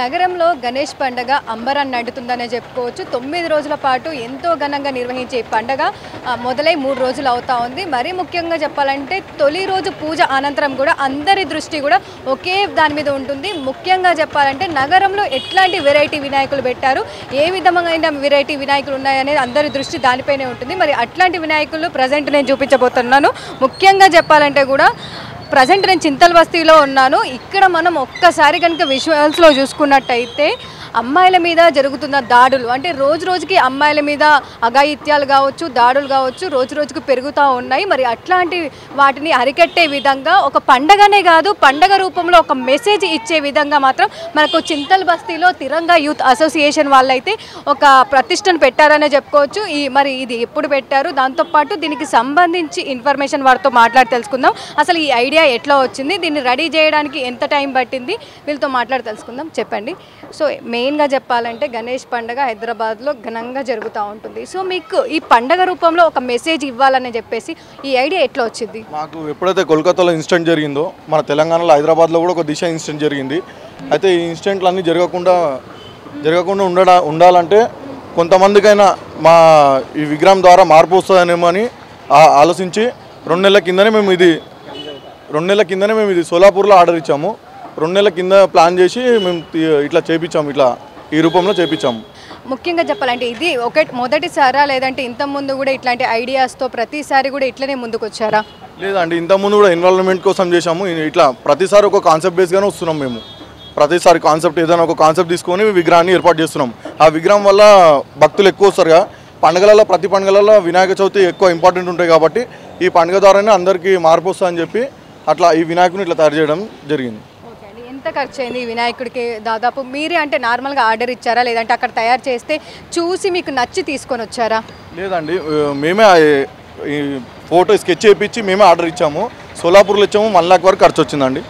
నగరంలో గణేష్ పండుగ అంబరాన్ని అంటుతుందనే చెప్పుకోవచ్చు. 9 రోజుల పాటు ఎంతో ఘనంగా నిర్వహించే ఈ పండుగ మొదలై 3 రోజులు అవుతా ఉంది. మరీ ముఖ్యంగా చెప్పాలంటే తొలి రోజు పూజ అనంతరం కూడా అందరి దృష్టి కూడా ఒకే దాని మీద ఉంటుంది. ముఖ్యంగా చెప్పాలంటే నగరంలో ఎట్లాంటి వెరైటీ వినాయకులు పెట్టారు, ఏ విధమైన వెరైటీ వినాయకులు ఉన్నాయనేది అందరి దృష్టి దానిపైనే ఉంటుంది. మరి అట్లాంటి వినాయకులు ప్రజెంట్ నేను చూపించబోతున్నాను. ముఖ్యంగా చెప్పాలంటే కూడా ప్రజెంట్ నేను చింతల్ బస్తీలో ఉన్నాను. ఇక్కడ మనం ఒక్కసారి కనుక విజువల్స్లో చూసుకున్నట్టయితే అమ్మాయిల మీద జరుగుతున్న దాడులు అంటే రోజు రోజుకి అమ్మాయిల మీద అఘాయిత్యాలు కావచ్చు, దాడులు కావచ్చు రోజు రోజుకు పెరుగుతూ ఉన్నాయి. మరి అట్లాంటి వాటిని అరికట్టే విధంగా ఒక పండగనే కాదు, పండగ రూపంలో ఒక మెసేజ్ ఇచ్చే విధంగా మాత్రం మనకు చింతల్ బస్తీలో తిరంగా యూత్ అసోసియేషన్ వాళ్ళైతే ఒక ప్రతిష్టను పెట్టారనే చెప్పుకోవచ్చు. మరి ఇది ఎప్పుడు పెట్టారు, దాంతోపాటు దీనికి సంబంధించి ఇన్ఫర్మేషన్ వారితో మాట్లాడి తెలుసుకుందాం. అసలు ఈ ఐడియా ఎట్లా వచ్చింది, దీన్ని రెడీ చేయడానికి ఎంత టైం పట్టింది, వీళ్ళతో మాట్లాడి తెలుసుకుందాం. చెప్పండి. సో మెయిన్గా చెప్పాలంటే గణేష్ పండుగ హైదరాబాద్లో ఘనంగా జరుగుతూ ఉంటుంది. సో మీకు ఈ పండుగ రూపంలో ఒక మెసేజ్ ఇవ్వాలని చెప్పేసి ఈ ఐడియా ఎట్లా వచ్చింది? మాకు ఎప్పుడైతే కోల్కతాలో ఇన్సిడెంట్ జరిగిందో మన తెలంగాణలో హైదరాబాద్లో కూడా ఒక దిశ ఇన్సిడెంట్ జరిగింది. అయితే ఈ ఇన్సిడెంట్లు అన్నీ జరగకుండా ఉండాలంటే కొంతమందికైనా మా ఈ విగ్రహం ద్వారా మార్పు వస్తుందనేమో అని ఆలోచించి 2 నెలల కిందనే మేము ఇది సోలాపూర్లో ఆర్డర్ ఇచ్చాము. 2 నెలల కింద ప్లాన్ చేసి మేము ఇట్లా చేయించాము, ఇట్లా ఈ రూపంలో చేయించాము. ముఖ్యంగా చెప్పాలంటే ఇది మొదటిసారా లేదంటే ఇంతకుముందు కూడా ఇట్లాంటి ఐడియాస్తో ప్రతిసారి కూడా ఇట్లనే ముందుకు వచ్చారా? లేదండి, ఇంతకుముందు కూడా ఎన్విరాన్మెంట్ కోసం చేసాము. ఇట్లా ప్రతిసారి ఒక కాన్సెప్ట్ బేస్గానే వస్తున్నాం మేము. ప్రతిసారి ఏదైనా ఒక కాన్సెప్ట్ తీసుకొని విగ్రహాన్ని ఏర్పాటు చేస్తున్నాం. ఆ విగ్రహం వల్ల భక్తులు ఎక్కువ వస్తారుగా. ప్రతి పండుగలలో వినాయక చవితి ఎక్కువ ఇంపార్టెంట్ ఉంటాయి కాబట్టి ఈ పండుగ ద్వారానే అందరికీ మార్పు వస్తుందని చెప్పి అట్లా ఈ వినాయకుని ఇట్లా తయారు చేయడం జరిగింది. ఎంత ఖర్చు అయింది ఈ వినాయకుడికి? దాదాపు మీరే అంటే నార్మల్గా ఆర్డర్ ఇచ్చారా లేదంటే అక్కడ తయారు చేస్తే చూసి మీకు నచ్చి తీసుకొని వచ్చారా? లేదండి, మేమే ఈ ఫోటో స్కెచ్ చేయించి మేమే ఆర్డర్ ఇచ్చాము. సోలాపూర్లో ఇచ్చాము. 1 లాక్ వరకు ఖర్చు వచ్చిందండి.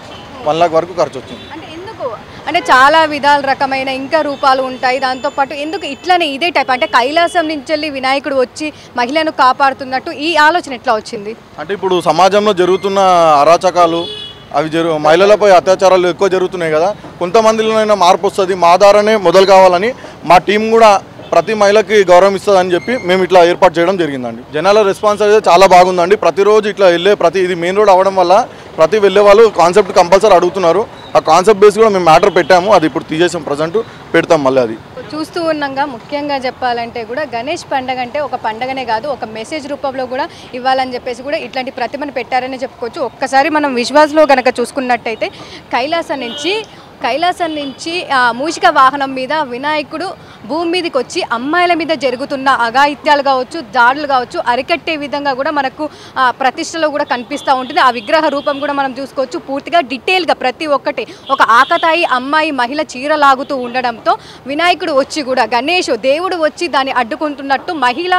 1 లాక్ వరకు ఖర్చు వచ్చింది. అంటే ఎందుకు అంటే చాలా విధాల రకమైన ఇంకా రూపాలు ఉంటాయి. దాంతోపాటు ఎందుకు ఇట్లనే ఇదే టైప్ అంటే కైలాసం నుంచి వెళ్ళి వినాయకుడు వచ్చి మహిళను కాపాడుతున్నట్టు ఈ ఆలోచన ఎట్లా వచ్చింది? అంటే ఇప్పుడు సమాజంలో జరుగుతున్న అరాచకాలు మహిళలపై అత్యాచారాలు ఎక్కువ జరుగుతున్నాయి కదా. కొంతమందిలోనైనా మార్పు వస్తుంది, మా ద్వారానే మొదలు కావాలని మా టీం కూడా ప్రతి మహిళకి గౌరవం ఇస్తుందని చెప్పి మేము ఇట్లా ఏర్పాటు చేయడం జరిగిందండి. జనాల రెస్పాన్స్ అయితే చాలా బాగుందండి. ప్రతిరోజు ఇట్లా ఇది మెయిన్ రోడ్ అవ్వడం వల్ల వెళ్ళే వాళ్ళు కాన్సెప్ట్ కంపల్సరీ అడుగుతున్నారు. ఆ కాన్సెప్ట్ బేస్ కూడా మేము మ్యాటర్ పెట్టాము. అది ఇప్పుడు తీసేసాం, ప్రజెంట్ పెడతాం మళ్ళీ. అది చూస్తూ ఉన్నాగా ముఖ్యంగా చెప్పాలంటే కూడా గణేష్ పండుగ అంటే ఒక పండుగనే కాదు, ఒక మెసేజ్ రూపంలో కూడా ఇవ్వాలని చెప్పేసి కూడా ఇట్లాంటి ప్రతిమను పెట్టారని చెప్పుకోవచ్చు. ఒక్కసారి మనం విజువల్స్లో కనుక చూసుకున్నట్టయితే కైలాసం నుంచి మూషిక వాహనం మీద వినాయకుడు భూమి మీదకి వచ్చి అమ్మాయిల మీద జరుగుతున్న అఘాయిత్యాలు కావచ్చు, దాడులు కావచ్చు అరికట్టే విధంగా కూడా మనకు ప్రతిష్టలో కూడా కనిపిస్తూ ఉంటుంది. ఆ విగ్రహ రూపం కూడా మనం చూసుకోవచ్చు. పూర్తిగా డీటెయిల్గా ప్రతి ఒక్కటి ఒక ఆకతాయి అమ్మాయి మహిళ చీర లాగుతూ ఉండడంతో వినాయకుడు వచ్చి కూడా దేవుడు వచ్చి దాన్ని అడ్డుకుంటున్నట్టు, మహిళ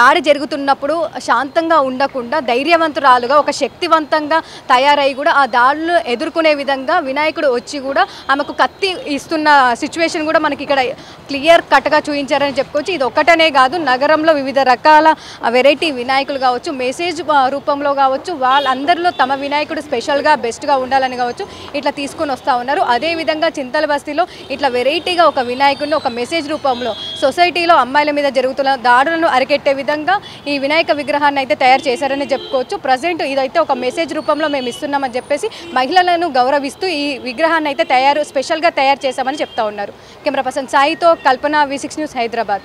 దాడి జరుగుతున్నప్పుడు శాంతంగా ఉండకుండా ధైర్యవంతురాలుగా ఒక శక్తివంతంగా తయారై కూడా ఆ దాడులు ఎదుర్కొనే విధంగా వినాయకుడు వచ్చి కూడా ఆమెకు కత్తి ఇస్తున్న సిచ్యువేషన్ కూడా మనకి ఇక్కడ క్లియర్ కట్గా చూపించారని చెప్పుకోవచ్చు. ఇది ఒక్కటనే కాదు, నగరంలో వివిధ రకాల వెరైటీ వినాయకులు కావచ్చు, మెసేజ్ రూపంలో కావచ్చు, వాళ్ళందరిలో తమ వినాయకుడు స్పెషల్గా బెస్ట్గా ఉండాలని కావచ్చు ఇట్లా తీసుకొని వస్తూ ఉన్నారు. అదేవిధంగా చింతల బస్తీలో ఇట్లా వెరైటీగా ఒక వినాయకుడిని ఒక మెసేజ్ రూపంలో సొసైటీలో అమ్మాయిల మీద జరుగుతున్న దాడులను అరికెట్టే విధంగా ఈ వినాయక విగ్రహాన్ని అయితే తయారు చేశారని చెప్పుకోవచ్చు. ప్రజెంట్ ఇదైతే ఒక మెసేజ్ రూపంలో మేము ఇస్తున్నామని చెప్పేసి మహిళలను గౌరవిస్తూ ఈ విగ్రహాన్ని అయితే స్పెషల్గా తయారు చేశామని చెప్తా ఉన్నారు. కెమెరా పర్సన్ సాయితో కల్పన, V6 న్యూస్, హైదరాబాద్.